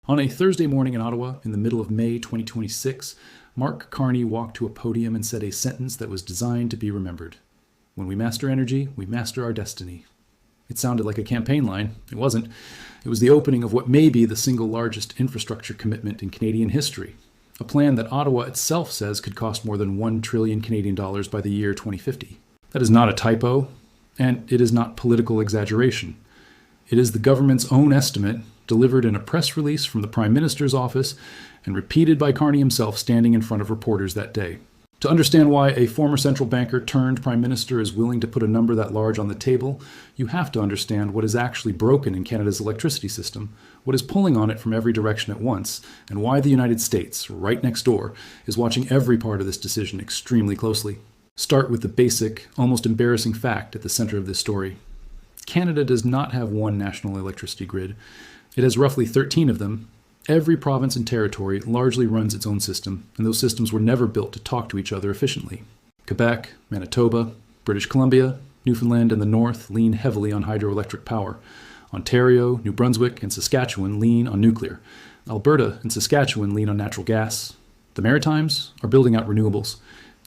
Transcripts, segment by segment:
On a Thursday morning in Ottawa, in the middle of May 2026, Mark Carney walked to a podium and said a sentence that was designed to be remembered. "When we master energy, we master our destiny." It sounded like a campaign line. It wasn't. It was the opening of what may be the single largest infrastructure commitment in Canadian history, a plan that Ottawa itself says could cost more than $1 trillion Canadian dollars by the year 2050. That is not a typo, and it is not political exaggeration. It is the government's own estimate, delivered in a press release from the Prime Minister's office and repeated by Carney himself standing in front of reporters that day. To understand why a former central banker turned Prime Minister is willing to put a number that large on the table, you have to understand what is actually broken in Canada's electricity system, what is pulling on it from every direction at once, and why the United States, right next door, is watching every part of this decision extremely closely. Start with the basic, almost embarrassing fact at the center of this story. Canada does not have one national electricity grid. It has roughly 13 of them. Every province and territory largely runs its own system, and those systems were never built to talk to each other efficiently. Quebec, Manitoba, British Columbia, Newfoundland, and the North lean heavily on hydroelectric power. Ontario, New Brunswick, and Saskatchewan lean on nuclear. Alberta and Saskatchewan lean on natural gas. The Maritimes are building out renewables.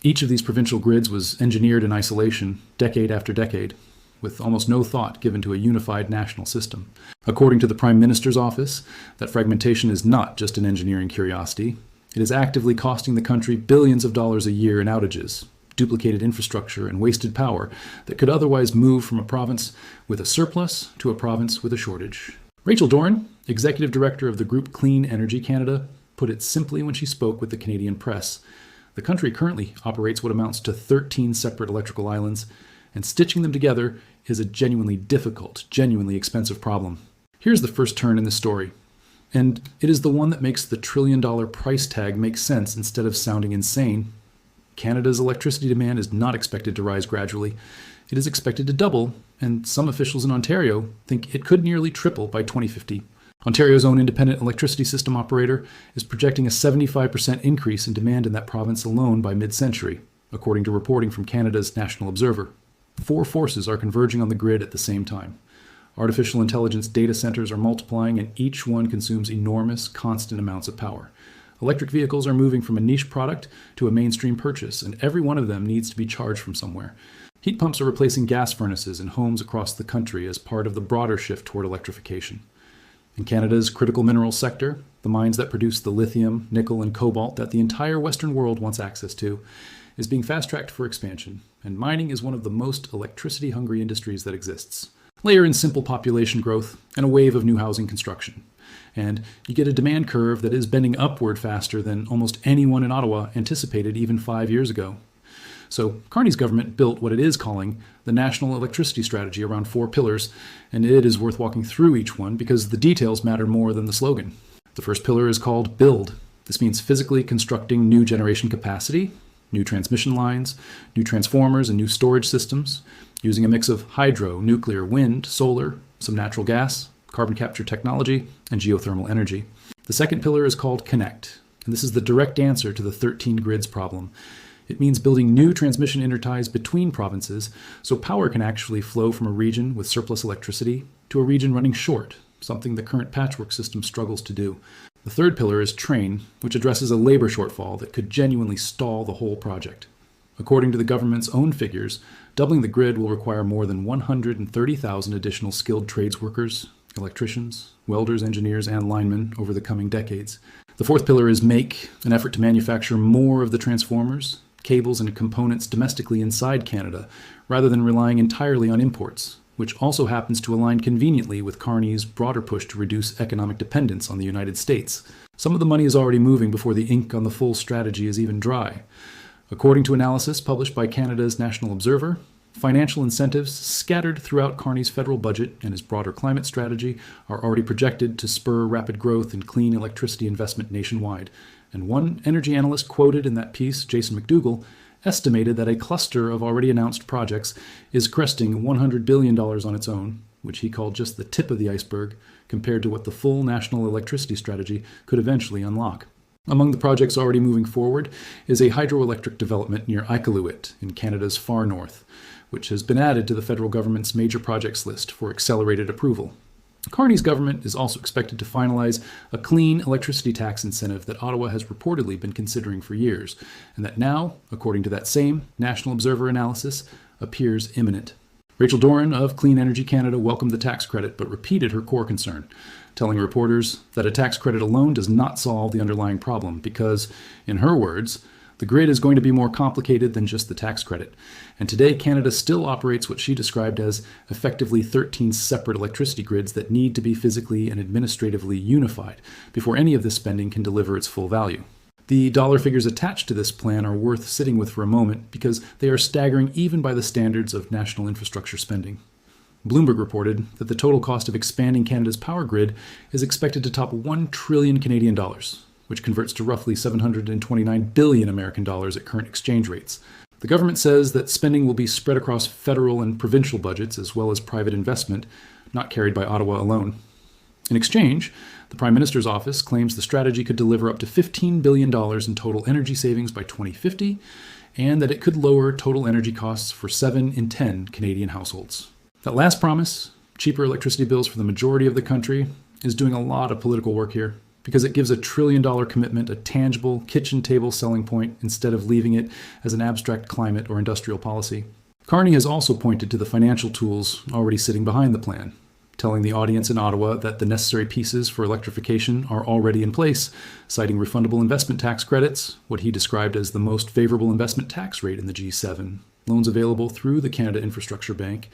Each of these provincial grids was engineered in isolation, decade after decade, with almost no thought given to a unified national system. According to the Prime Minister's office, that fragmentation is not just an engineering curiosity. It is actively costing the country billions of dollars a year in outages, duplicated infrastructure, and wasted power that could otherwise move from a province with a surplus to a province with a shortage. Rachel Doran, Executive Director of the group Clean Energy Canada, put it simply when she spoke with the Canadian press. The country currently operates what amounts to 13 separate electrical islands, and stitching them together is a genuinely difficult, genuinely expensive problem. Here's the first turn in the story, and it is the one that makes the trillion-dollar price tag make sense instead of sounding insane. Canada's electricity demand is not expected to rise gradually. It is expected to double, and some officials in Ontario think it could nearly triple by 2050. Ontario's own independent electricity system operator is projecting a 75% increase in demand in that province alone by mid-century, according to reporting from Canada's National Observer. 4 forces are converging on the grid at the same time. Artificial intelligence data centers are multiplying, and each one consumes enormous, constant amounts of power. Electric vehicles are moving from a niche product to a mainstream purchase, and every one of them needs to be charged from somewhere. Heat pumps are replacing gas furnaces in homes across the country as part of the broader shift toward electrification. In Canada's critical minerals sector, the mines that produce the lithium, nickel, and cobalt that the entire Western world wants access to, is being fast-tracked for expansion, and mining is one of the most electricity-hungry industries that exists. Layer in simple population growth and a wave of new housing construction, and you get a demand curve that is bending upward faster than almost anyone in Ottawa anticipated even 5 years ago. So Carney's government built what it is calling the National Electricity Strategy around 4 pillars, and it is worth walking through each one because the details matter more than the slogan. The first pillar is called Build. This means physically constructing new generation capacity, new transmission lines, new transformers, and new storage systems, using a mix of hydro, nuclear, wind, solar, some natural gas, carbon capture technology, and geothermal energy. The second pillar is called Connect, and this is the direct answer to the 13 grids problem. It means building new transmission interties between provinces so power can actually flow from a region with surplus electricity to a region running short, something the current patchwork system struggles to do. The third pillar is Train, which addresses a labor shortfall that could genuinely stall the whole project. According to the government's own figures, doubling the grid will require more than 130,000 additional skilled trades workers, electricians, welders, engineers, and linemen over the coming decades. The fourth pillar is Make, an effort to manufacture more of the transformers, cables, and components domestically inside Canada, rather than relying entirely on imports, which also happens to align conveniently with Carney's broader push to reduce economic dependence on the United States. Some of the money is already moving before the ink on the full strategy is even dry. According to analysis published by Canada's National Observer, financial incentives scattered throughout Carney's federal budget and his broader climate strategy are already projected to spur rapid growth in clean electricity investment nationwide. And one energy analyst quoted in that piece, Jason McDougall, estimated that a cluster of already announced projects is cresting $100 billion on its own, which he called just the tip of the iceberg, compared to what the full national electricity strategy could eventually unlock. Among the projects already moving forward is a hydroelectric development near Iqaluit in Canada's far north, which has been added to the federal government's major projects list for accelerated approval. Carney's government is also expected to finalize a clean electricity tax incentive that Ottawa has reportedly been considering for years, and that now, according to that same National Observer analysis, appears imminent. Rachel Doran of Clean Energy Canada welcomed the tax credit but repeated her core concern, telling reporters that a tax credit alone does not solve the underlying problem because, in her words, the grid is going to be more complicated than just the tax credit. And today, Canada still operates what she described as effectively 13 separate electricity grids that need to be physically and administratively unified before any of this spending can deliver its full value. The dollar figures attached to this plan are worth sitting with for a moment because they are staggering even by the standards of national infrastructure spending. Bloomberg reported that the total cost of expanding Canada's power grid is expected to top 1 trillion Canadian dollars, which converts to roughly 729 billion American dollars at current exchange rates. The government says that spending will be spread across federal and provincial budgets as well as private investment, not carried by Ottawa alone. In exchange, the Prime Minister's office claims the strategy could deliver up to $15 billion in total energy savings by 2050, and that it could lower total energy costs for 7 in 10 Canadian households. That last promise, cheaper electricity bills for the majority of the country, is doing a lot of political work here, because it gives a $1 trillion commitment a tangible, kitchen table selling point instead of leaving it as an abstract climate or industrial policy. Carney has also pointed to the financial tools already sitting behind the plan, telling the audience in Ottawa that the necessary pieces for electrification are already in place, citing refundable investment tax credits, what he described as the most favorable investment tax rate in the G7, loans available through the Canada Infrastructure Bank,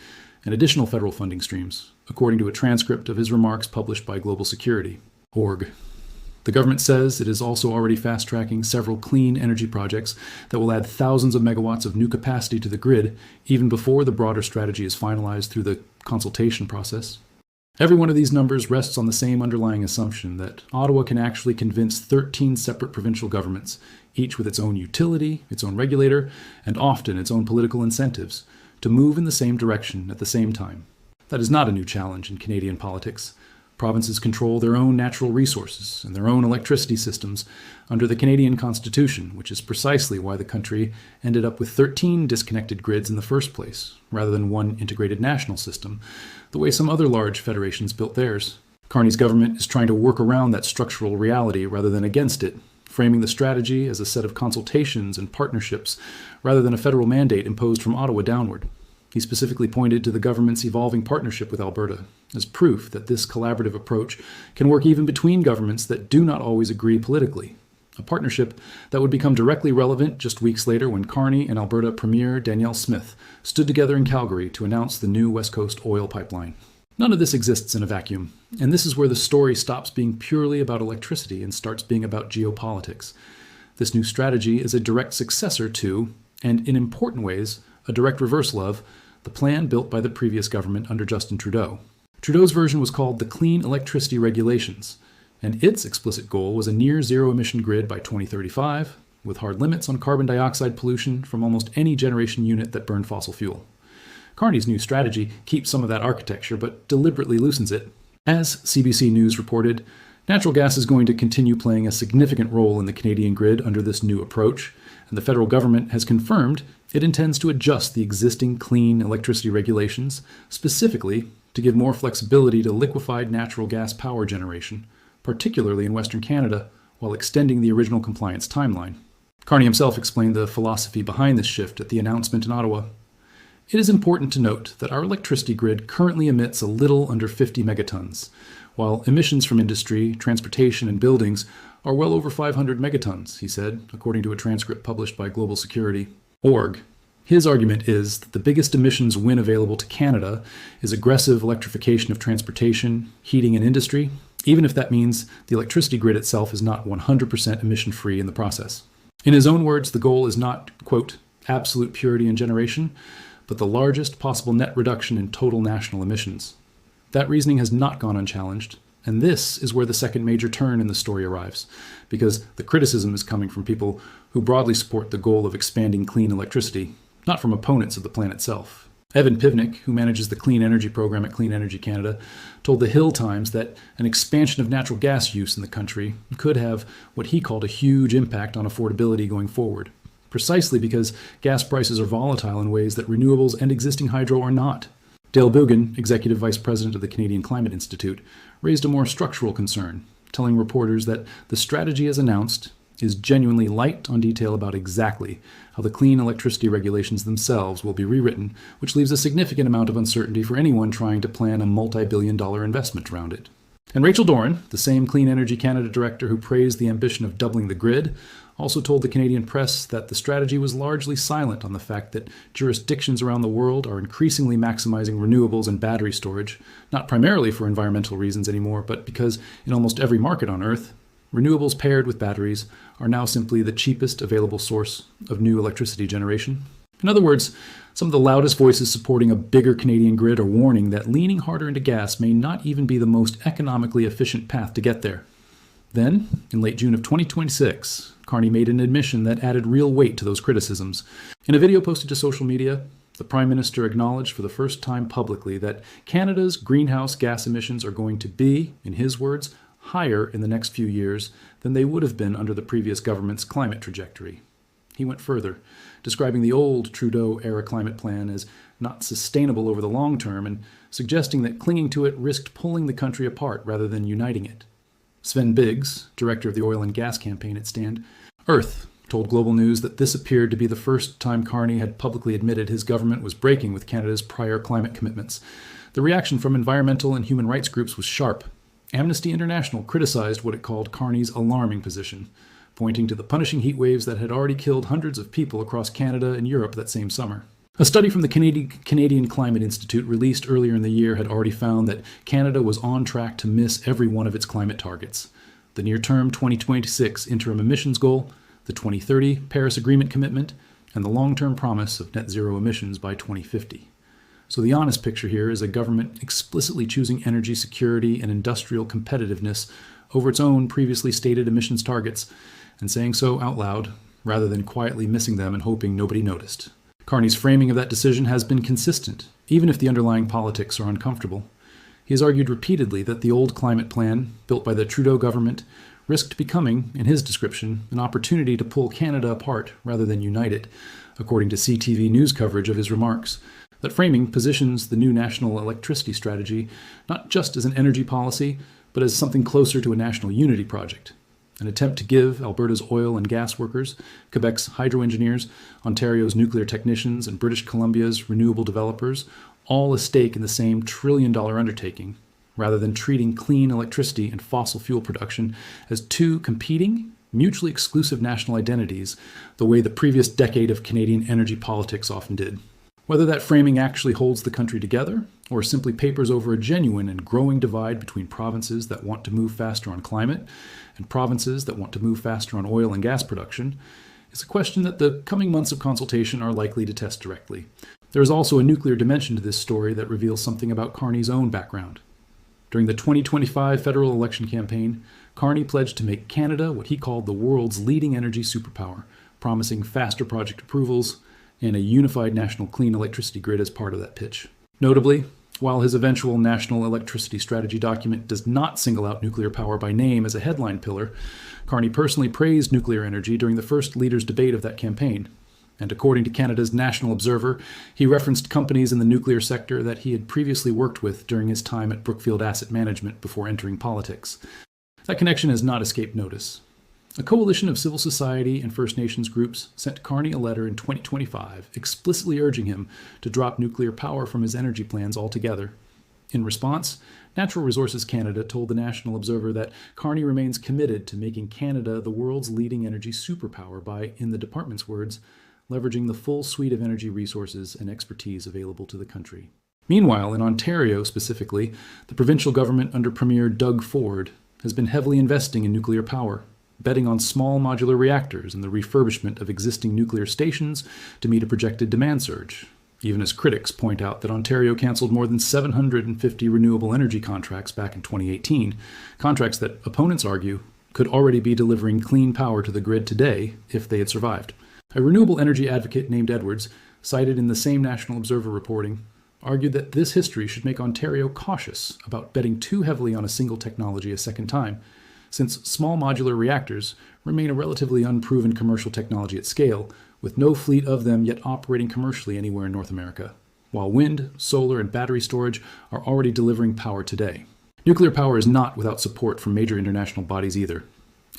and additional federal funding streams, according to a transcript of his remarks published by Global Security, org. The government says it is also already fast-tracking several clean energy projects that will add thousands of megawatts of new capacity to the grid even before the broader strategy is finalized through the consultation process. Every one of these numbers rests on the same underlying assumption that Ottawa can actually convince 13 separate provincial governments, each with its own utility, its own regulator, and often its own political incentives, to move in the same direction at the same time. That is not a new challenge in Canadian politics. Provinces control their own natural resources and their own electricity systems under the Canadian Constitution, which is precisely why the country ended up with 13 disconnected grids in the first place, rather than one integrated national system, the way some other large federations built theirs. Carney's government is trying to work around that structural reality rather than against it, framing the strategy as a set of consultations and partnerships rather than a federal mandate imposed from Ottawa downward. He specifically pointed to the government's evolving partnership with Alberta as proof that this collaborative approach can work even between governments that do not always agree politically, a partnership that would become directly relevant just weeks later when Carney and Alberta Premier Danielle Smith stood together in Calgary to announce the new West Coast oil pipeline. None of this exists in a vacuum, and this is where the story stops being purely about electricity and starts being about geopolitics. This new strategy is a direct successor to, and in important ways, a direct reversal of, the plan built by the previous government under Justin Trudeau. Trudeau's version was called the Clean Electricity Regulations, and its explicit goal was a near-zero emission grid by 2035, with hard limits on carbon dioxide pollution from almost any generation unit that burned fossil fuel. Carney's new strategy keeps some of that architecture, but deliberately loosens it. As CBC News reported, natural gas is going to continue playing a significant role in the Canadian grid under this new approach, and the federal government has confirmed it intends to adjust the existing clean electricity regulations, specifically to give more flexibility to liquefied natural gas power generation, particularly in Western Canada, while extending the original compliance timeline. Carney himself explained the philosophy behind this shift at the announcement in Ottawa. It is important to note that our electricity grid currently emits a little under 50 megatons, while emissions from industry, transportation, and buildings are well over 500 megatons, he said, according to a transcript published by Global Security, org. His argument is that the biggest emissions win available to Canada is aggressive electrification of transportation, heating, and industry, even if that means the electricity grid itself is not 100% emission-free in the process. In his own words, the goal is not, quote, absolute purity in generation, but the largest possible net reduction in total national emissions. That reasoning has not gone unchallenged, and this is where the second major turn in the story arrives, because the criticism is coming from people who broadly support the goal of expanding clean electricity, not from opponents of the plan itself. Evan Pivnik, who manages the Clean Energy program at Clean Energy Canada, told the Hill Times that an expansion of natural gas use in the country could have what he called a huge impact on affordability going forward, precisely because gas prices are volatile in ways that renewables and existing hydro are not. Dale Bugan, Executive Vice President of the Canadian Climate Institute, raised a more structural concern, telling reporters that the strategy as announced is genuinely light on detail about exactly how the clean electricity regulations themselves will be rewritten, which leaves a significant amount of uncertainty for anyone trying to plan a multi-billion-dollar investment around it. And Rachel Doran, the same Clean Energy Canada director who praised the ambition of doubling the grid, also told the Canadian press that the strategy was largely silent on the fact that jurisdictions around the world are increasingly maximizing renewables and battery storage, not primarily for environmental reasons anymore, but because in almost every market on Earth, renewables paired with batteries are now simply the cheapest available source of new electricity generation. In other words, some of the loudest voices supporting a bigger Canadian grid are warning that leaning harder into gas may not even be the most economically efficient path to get there. Then, in late June of 2026, Carney made an admission that added real weight to those criticisms. In a video posted to social media, the Prime Minister acknowledged for the first time publicly that Canada's greenhouse gas emissions are going to be, in his words, higher in the next few years than they would have been under the previous government's climate trajectory. He went further, describing the old Trudeau-era climate plan as not sustainable over the long term and suggesting that clinging to it risked pulling the country apart rather than uniting it. Sven Biggs, director of the oil and gas campaign at Stand, Earth, told Global News that this appeared to be the first time Carney had publicly admitted his government was breaking with Canada's prior climate commitments. The reaction from environmental and human rights groups was sharp. Amnesty International criticized what it called Carney's alarming position, pointing to the punishing heat waves that had already killed hundreds of people across Canada and Europe that same summer. A study from the Canadian Climate Institute released earlier in the year had already found that Canada was on track to miss every one of its climate targets: the near-term 2026 interim emissions goal, the 2030 Paris Agreement commitment, and the long-term promise of net zero emissions by 2050. So the honest picture here is a government explicitly choosing energy security and industrial competitiveness over its own previously stated emissions targets, and saying so out loud, rather than quietly missing them and hoping nobody noticed. Carney's framing of that decision has been consistent, even if the underlying politics are uncomfortable. He has argued repeatedly that the old climate plan, built by the Trudeau government, risked becoming, in his description, an opportunity to pull Canada apart rather than unite it, according to CTV news coverage of his remarks. That framing positions the new national electricity strategy not just as an energy policy, but as something closer to a national unity project, an attempt to give Alberta's oil and gas workers, Quebec's hydro engineers, Ontario's nuclear technicians, and British Columbia's renewable developers all a stake in the same trillion-dollar undertaking, rather than treating clean electricity and fossil fuel production as two competing, mutually exclusive national identities, the way the previous decade of Canadian energy politics often did. Whether that framing actually holds the country together, or simply papers over a genuine and growing divide between provinces that want to move faster on climate and provinces that want to move faster on oil and gas production, is a question that the coming months of consultation are likely to test directly. There is also a nuclear dimension to this story that reveals something about Carney's own background. During the 2025 federal election campaign, Carney pledged to make Canada what he called the world's leading energy superpower, promising faster project approvals and a unified national clean electricity grid as part of that pitch. Notably, while his eventual national electricity strategy document does not single out nuclear power by name as a headline pillar, Carney personally praised nuclear energy during the first leaders' debate of that campaign. And according to Canada's National Observer, he referenced companies in the nuclear sector that he had previously worked with during his time at Brookfield Asset Management before entering politics. That connection has not escaped notice. A coalition of civil society and First Nations groups sent Carney a letter in 2025 explicitly urging him to drop nuclear power from his energy plans altogether. In response, Natural Resources Canada told the National Observer that Carney remains committed to making Canada the world's leading energy superpower by, in the department's words, leveraging the full suite of energy resources and expertise available to the country. Meanwhile, in Ontario specifically, the provincial government under Premier Doug Ford has been heavily investing in nuclear power, betting on small modular reactors and the refurbishment of existing nuclear stations to meet a projected demand surge, even as critics point out that Ontario cancelled more than 750 renewable energy contracts back in 2018, contracts that opponents argue could already be delivering clean power to the grid today if they had survived. A renewable energy advocate named Edwards, cited in the same National Observer reporting, argued that this history should make Ontario cautious about betting too heavily on a single technology a second time, since small modular reactors remain a relatively unproven commercial technology at scale, with no fleet of them yet operating commercially anywhere in North America. while wind, solar, and battery storage are already delivering power today. Nuclear power is not without support from major international bodies either.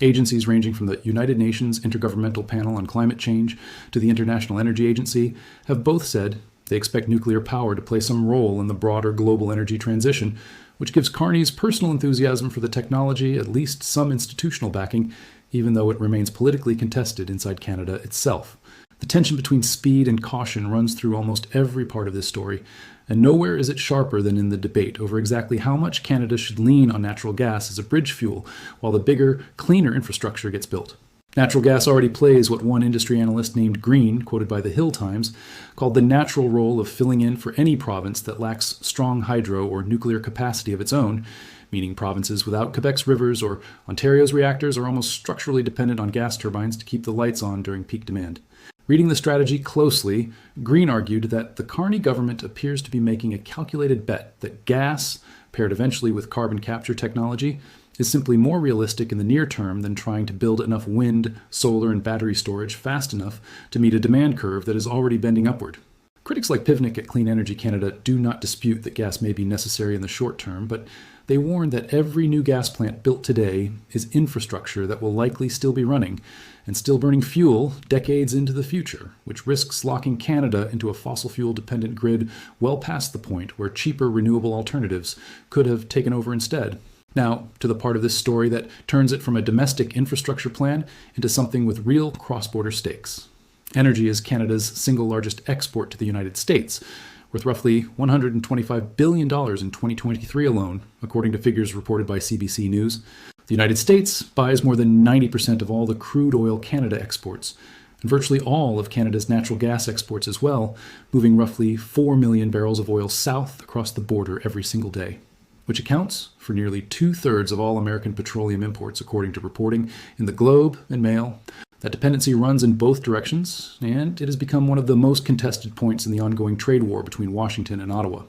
Agencies ranging from the United Nations Intergovernmental Panel on Climate Change to the International Energy Agency have both said they expect nuclear power to play some role in the broader global energy transition, which gives Carney's personal enthusiasm for the technology at least some institutional backing, even though it remains politically contested inside Canada itself. The tension between speed and caution runs through almost every part of this story, and nowhere is it sharper than in the debate over exactly how much Canada should lean on natural gas as a bridge fuel while the bigger, cleaner infrastructure gets built. Natural gas already plays what one industry analyst named Green, quoted by the Hill Times, called the natural role of filling in for any province that lacks strong hydro or nuclear capacity of its own, meaning provinces without Quebec's rivers or Ontario's reactors are almost structurally dependent on gas turbines to keep the lights on during peak demand. Reading the strategy closely, Green argued that the Carney government appears to be making a calculated bet that gas, paired eventually with carbon capture technology, is simply more realistic in the near term than trying to build enough wind, solar, and battery storage fast enough to meet a demand curve that is already bending upward. Critics like Pivnik at Clean Energy Canada do not dispute that gas may be necessary in the short term, but they warn that every new gas plant built today is infrastructure that will likely still be running and still burning fuel decades into the future, which risks locking Canada into a fossil fuel-dependent grid well past the point where cheaper renewable alternatives could have taken over instead. Now, to the part of this story that turns it from a domestic infrastructure plan into something with real cross-border stakes. Energy is Canada's single largest export to the United States, worth roughly $125 billion in 2023 alone, according to figures reported by CBC News. The United States buys more than 90% of all the crude oil Canada exports, and virtually all of Canada's natural gas exports as well, moving roughly 4 million barrels of oil south across the border every single day, which accounts for nearly 2/3 of all American petroleum imports, according to reporting in the Globe and Mail. That dependency runs in both directions, and it has become one of the most contested points in the ongoing trade war between Washington and Ottawa.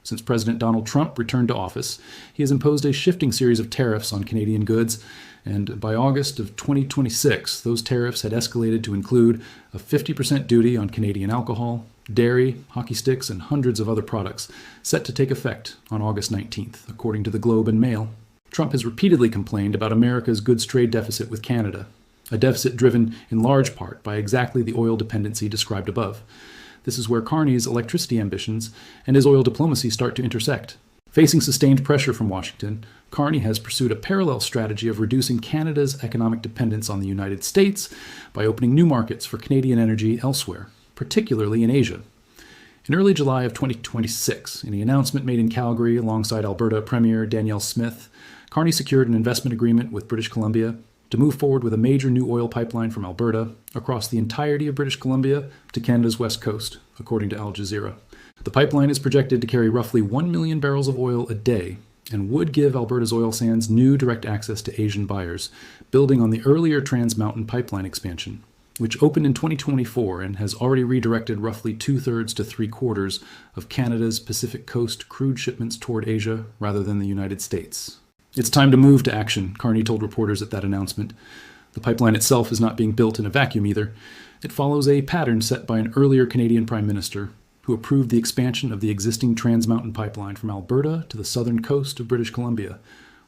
Since President Donald Trump returned to office, he has imposed a shifting series of tariffs on Canadian goods, and by August of 2026, those tariffs had escalated to include a 50% duty on Canadian alcohol, dairy, hockey sticks, and hundreds of other products, set to take effect on August 19th, according to the Globe and Mail. Trump has repeatedly complained about America's goods trade deficit with Canada, a deficit driven in large part by exactly the oil dependency described above. This is where Carney's electricity ambitions and his oil diplomacy start to intersect. Facing sustained pressure from Washington, Carney has pursued a parallel strategy of reducing Canada's economic dependence on the United States by opening new markets for Canadian energy elsewhere, particularly in Asia. In early July of 2026, in the announcement made in Calgary alongside Alberta Premier Danielle Smith, Carney secured an investment agreement with British Columbia to move forward with a major new oil pipeline from Alberta across the entirety of British Columbia to Canada's west coast, according to Al Jazeera. The pipeline is projected to carry roughly 1 million barrels of oil a day and would give Alberta's oil sands new direct access to Asian buyers, building on the earlier Trans Mountain pipeline expansion, which opened in 2024 and has already redirected roughly 2/3 to 3/4 of Canada's Pacific Coast crude shipments toward Asia rather than the United States. It's time to move to action, Carney told reporters at that announcement. The pipeline itself is not being built in a vacuum either. It follows a pattern set by an earlier Canadian Prime Minister who approved the expansion of the existing Trans Mountain pipeline from Alberta to the southern coast of British Columbia,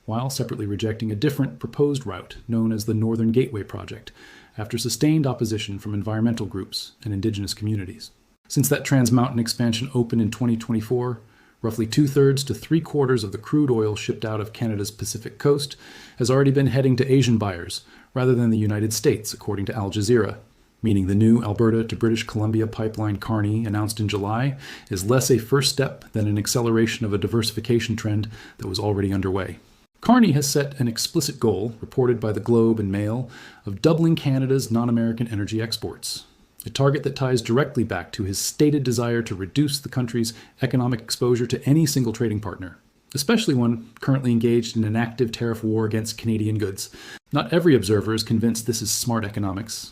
while separately rejecting a different proposed route known as the Northern Gateway Project, after sustained opposition from environmental groups and Indigenous communities. Since that Trans Mountain expansion opened in 2024, roughly 2/3 to 3/4 of the crude oil shipped out of Canada's Pacific Coast has already been heading to Asian buyers rather than the United States, according to Al Jazeera, meaning the new Alberta to British Columbia pipeline Carney announced in July is less a first step than an acceleration of a diversification trend that was already underway. Carney has set an explicit goal, reported by the Globe and Mail, of doubling Canada's non-American energy exports, a target that ties directly back to his stated desire to reduce the country's economic exposure to any single trading partner, especially one currently engaged in an active tariff war against Canadian goods. Not every observer is convinced this is smart economics.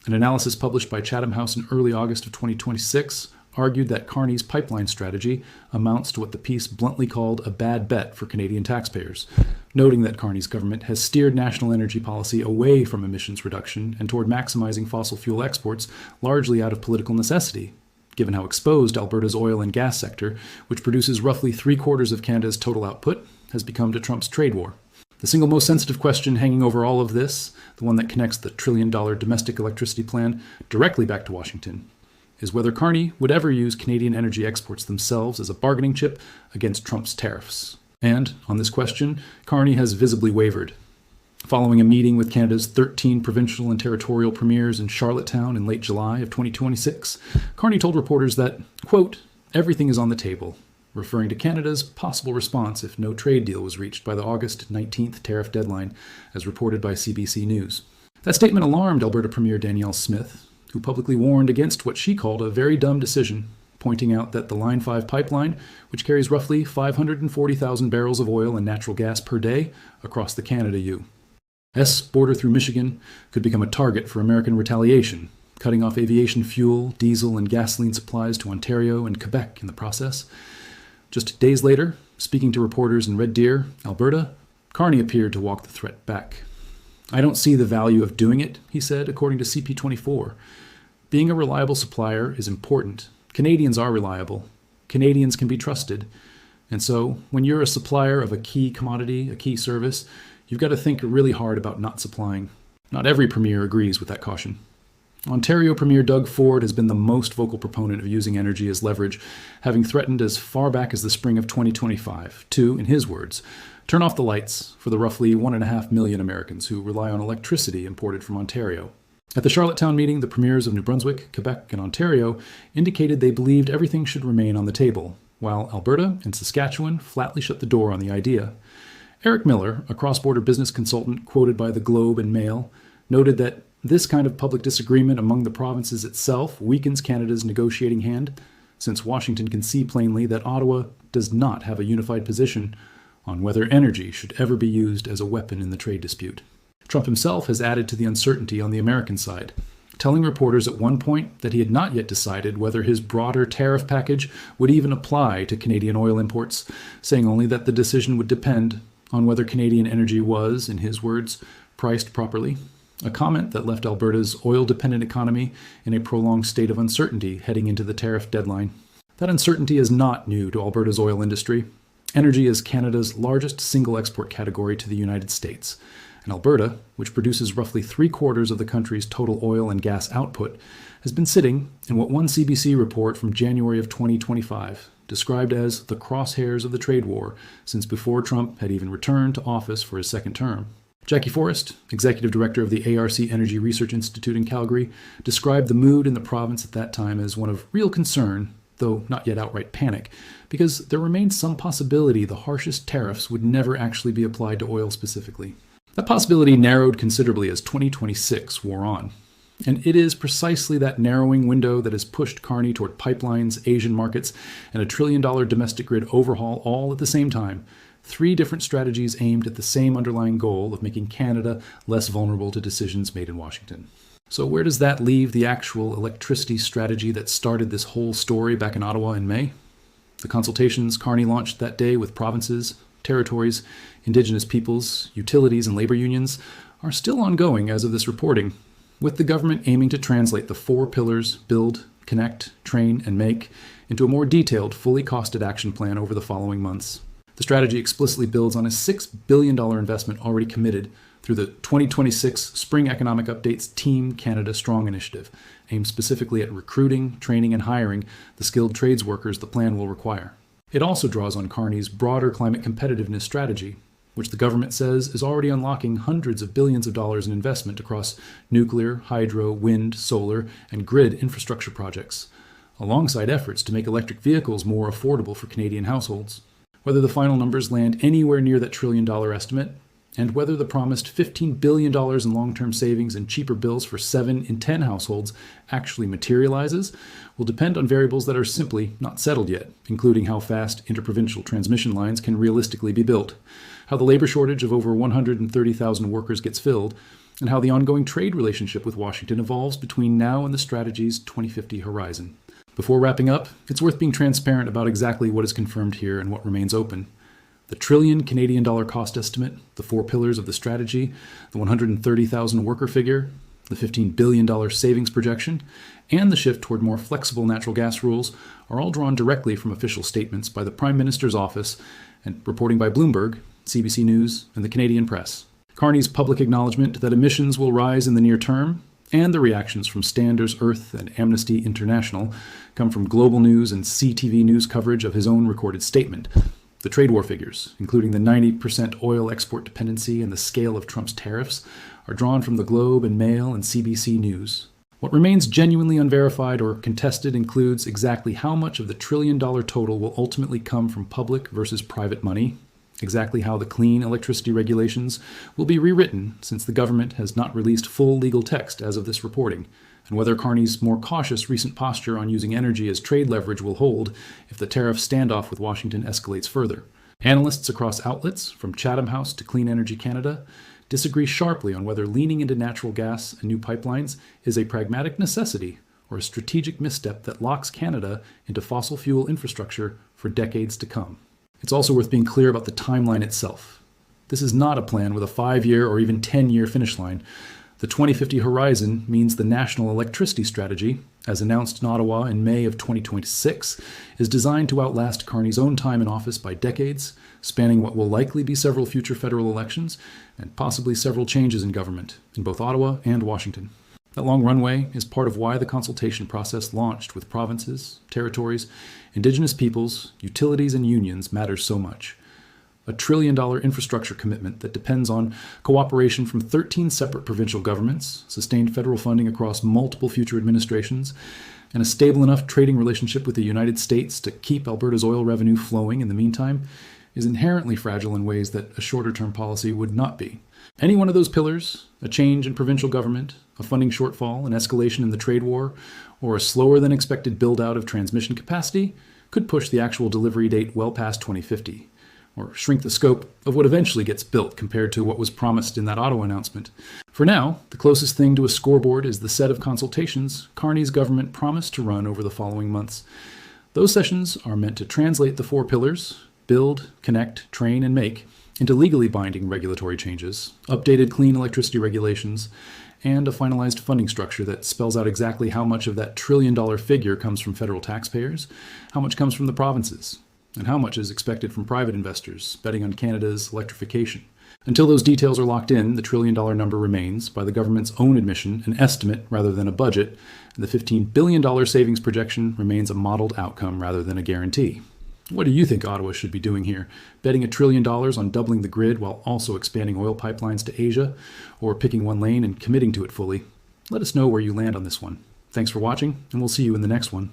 An analysis published by Chatham House in early August of 2026 argued that Carney's pipeline strategy amounts to what the piece bluntly called a bad bet for Canadian taxpayers, noting that Carney's government has steered national energy policy away from emissions reduction and toward maximizing fossil fuel exports largely out of political necessity, given how exposed Alberta's oil and gas sector, which produces roughly 3/4 of Canada's total output, has become to Trump's trade war. The single most sensitive question hanging over all of this, the one that connects the trillion-dollar domestic electricity plan directly back to Washington, is whether Carney would ever use Canadian energy exports themselves as a bargaining chip against Trump's tariffs. And, on this question, Carney has visibly wavered. Following a meeting with Canada's 13 provincial and territorial premiers in Charlottetown in late July of 2026, Carney told reporters that, quote, everything is on the table, referring to Canada's possible response if no trade deal was reached by the August 19th tariff deadline, as reported by CBC News. That statement alarmed Alberta Premier Danielle Smith, who publicly warned against what she called a very dumb decision, pointing out that the Line 5 pipeline, which carries roughly 540,000 barrels of oil and natural gas per day across the Canada-U.S. border through Michigan, could become a target for American retaliation, cutting off aviation fuel, diesel, and gasoline supplies to Ontario and Quebec in the process. Just days later, speaking to reporters in Red Deer, Alberta, Carney appeared to walk the threat back. I don't see the value of doing it, he said, according to CP24. Being a reliable supplier is important. Canadians are reliable. Canadians can be trusted. And so, when you're a supplier of a key commodity, a key service, you've got to think really hard about not supplying. Not every premier agrees with that caution. Ontario Premier Doug Ford has been the most vocal proponent of using energy as leverage, having threatened as far back as the spring of 2025 to, in his words, turn off the lights for the roughly 1.5 million Americans who rely on electricity imported from Ontario. At the Charlottetown meeting, the premiers of New Brunswick, Quebec, and Ontario indicated they believed everything should remain on the table, while Alberta and Saskatchewan flatly shut the door on the idea. Eric Miller, a cross-border business consultant quoted by the Globe and Mail, noted that this kind of public disagreement among the provinces itself weakens Canada's negotiating hand, since Washington can see plainly that Ottawa does not have a unified position on whether energy should ever be used as a weapon in the trade dispute. Trump himself has added to the uncertainty on the American side, telling reporters at one point that he had not yet decided whether his broader tariff package would even apply to Canadian oil imports, saying only that the decision would depend on whether Canadian energy was, in his words, priced properly. A comment that left Alberta's oil-dependent economy in a prolonged state of uncertainty heading into the tariff deadline. That uncertainty is not new to Alberta's oil industry. Energy is Canada's largest single export category to the United States, and Alberta, which produces roughly 3/4 of the country's total oil and gas output, has been sitting in what one CBC report from January of 2025 described as the crosshairs of the trade war since before Trump had even returned to office for his second term. Jackie Forrest, executive director of the ARC Energy Research Institute in Calgary, described the mood in the province at that time as one of real concern, though not yet outright panic, because there remained some possibility the harshest tariffs would never actually be applied to oil specifically. That possibility narrowed considerably as 2026 wore on. And it is precisely that narrowing window that has pushed Carney toward pipelines, Asian markets, and a trillion-dollar domestic grid overhaul all at the same time. 3 different strategies aimed at the same underlying goal of making Canada less vulnerable to decisions made in Washington. So where does that leave the actual electricity strategy that started this whole story back in Ottawa in May? The consultations Carney launched that day with provinces, territories, Indigenous peoples, utilities, and labor unions are still ongoing as of this reporting, with the government aiming to translate the 4 pillars build, connect, train, and make into a more detailed, fully costed action plan over the following months. The strategy explicitly builds on a $6 billion investment already committed through the 2026 Spring Economic Update's Team Canada Strong initiative, aimed specifically at recruiting, training, and hiring the skilled trades workers the plan will require. It also draws on Carney's broader climate competitiveness strategy, which the government says is already unlocking hundreds of billions of dollars in investment across nuclear, hydro, wind, solar, and grid infrastructure projects, alongside efforts to make electric vehicles more affordable for Canadian households. Whether the final numbers land anywhere near that $1 trillion estimate, and whether the promised $15 billion in long-term savings and cheaper bills for 7 in 10 households actually materializes, will depend on variables that are simply not settled yet, including how fast interprovincial transmission lines can realistically be built, how the labor shortage of over 130,000 workers gets filled, and how the ongoing trade relationship with Washington evolves between now and the strategy's 2050 horizon. Before wrapping up, it's worth being transparent about exactly what is confirmed here and what remains open. The $1 trillion Canadian cost estimate, the 4 pillars of the strategy, the 130,000 worker figure, The $15 billion savings projection and the shift toward more flexible natural gas rules are all drawn directly from official statements by the Prime Minister's office and reporting by Bloomberg, CBC News, and the Canadian press. Carney's public acknowledgement that emissions will rise in the near term and the reactions from Standards Earth and Amnesty International come from global news and CTV news coverage of his own recorded statement. The trade war figures, including the 90% oil export dependency and the scale of Trump's tariffs, are drawn from the Globe and Mail and CBC News. What remains genuinely unverified or contested includes exactly how much of the trillion-dollar total will ultimately come from public versus private money, exactly how the clean electricity regulations will be rewritten since the government has not released full legal text as of this reporting, and whether Carney's more cautious recent posture on using energy as trade leverage will hold if the tariff standoff with Washington escalates further. Analysts across outlets, from Chatham House to Clean Energy Canada, disagree sharply on whether leaning into natural gas and new pipelines is a pragmatic necessity or a strategic misstep that locks Canada into fossil fuel infrastructure for decades to come. It's also worth being clear about the timeline itself. This is not a plan with a 5-year or even 10-year finish line. The 2050 horizon means the national electricity strategy, as announced in Ottawa in May of 2026, is designed to outlast Carney's own time in office by decades, spanning what will likely be several future federal elections and possibly several changes in government in both Ottawa and Washington. That long runway is part of why the consultation process launched with provinces, territories, Indigenous peoples, utilities, and unions matters so much. A $1 trillion infrastructure commitment that depends on cooperation from 13 separate provincial governments, sustained federal funding across multiple future administrations, and a stable enough trading relationship with the United States to keep Alberta's oil revenue flowing in the meantime, is inherently fragile in ways that a shorter-term policy would not be. Any one of those pillars, a change in provincial government, a funding shortfall, an escalation in the trade war, or a slower-than-expected build-out of transmission capacity, could push the actual delivery date well past 2050. Or shrink the scope of what eventually gets built compared to what was promised in that Ottawa announcement. For now, the closest thing to a scoreboard is the set of consultations Carney's government promised to run over the following months. Those sessions are meant to translate the 4 pillars, build, connect, train, and make, into legally binding regulatory changes, updated clean electricity regulations, and a finalized funding structure that spells out exactly how much of that $1 trillion figure comes from federal taxpayers, how much comes from the provinces, and how much is expected from private investors betting on Canada's electrification. Until those details are locked in, the $1 trillion number remains, by the government's own admission, an estimate rather than a budget, and the $15 billion savings projection remains a modeled outcome rather than a guarantee. What do you think Ottawa should be doing here? Betting $1 trillion on doubling the grid while also expanding oil pipelines to Asia, or picking one lane and committing to it fully? Let us know where you land on this one. Thanks for watching, and we'll see you in the next one.